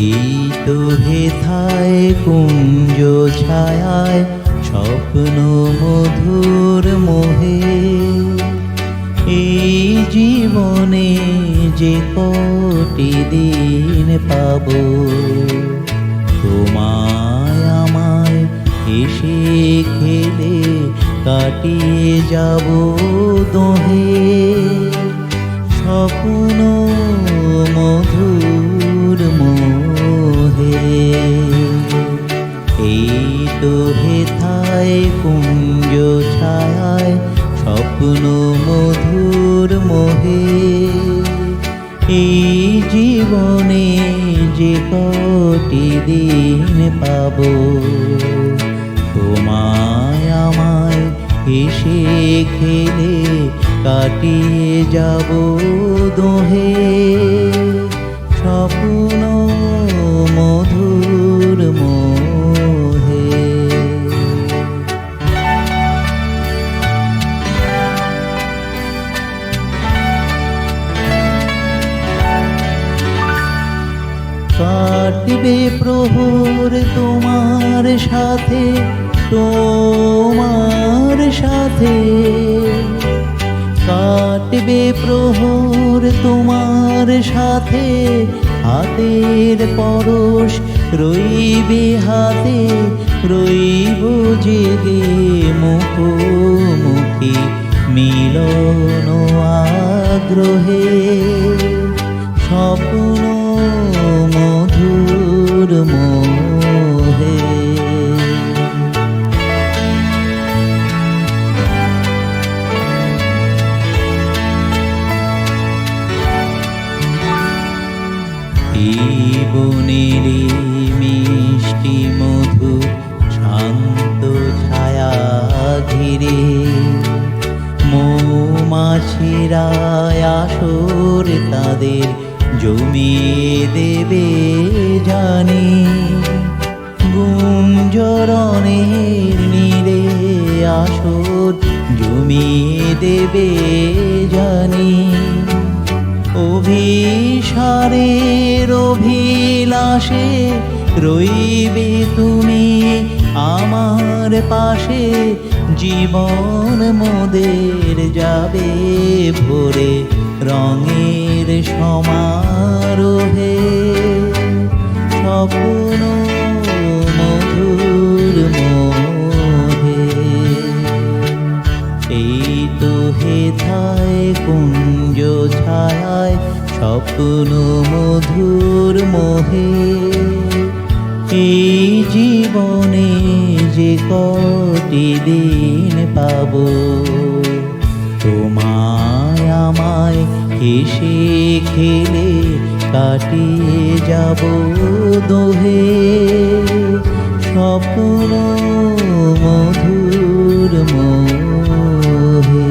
এই তো হেথায় কুঞ্জ ছায়ায় স্বপ্ন মধুর মোহে, এই জীবনে যে কটি দিন পাব, তোমায় আমায় এসে খেলে কাটিয়ে যাব দোহে। স্বপ্ন মধুর মোহে, এই তো হেথায় কুঞ্জ ছায়ায় স্বপ্ন মধুর মোহে, এই জীবনে যে কটি দিন পাব, তোমায় আমায় এসে খেলে কাটিয়ে যাব দোহে। স্বপ্ন মধুর মোহে। কাটবে প্রহর তোমার সাথে, তোমার সাথে কাটবে প্রহর তোমার সাথে। হাতের পরশ রইবে হাতে, রইব জেগে মুখোমুখি মিলন আগ্রহে। স্বপ্ন মধুর মোহে, বনের মিষ্টি মধু শান্ত ছায়া ঘিরে, মৌমাছিরা আসর তাদের জমিয়ে দেবে জানি। গুঞ্জরণের নীড়ে আসর জমিয়ে দেবে জানি। অভিসারের অভিলাষে রইবে তুমি আমার পাশে। জীবন মোদের যাবে ভরে রঙের সমারোহে। স্বপ্ন মধুর মোহে, এই তো হেথায় কুঞ্জ ছায়ায় স্বপ্ন মধুর মোহে। এই জীবনে যে কটি দিন পাব, তোমায় আমায় এসে খেলে কাটিয়ে যাব দোহে। স্বপ্ন মধুর মোহে।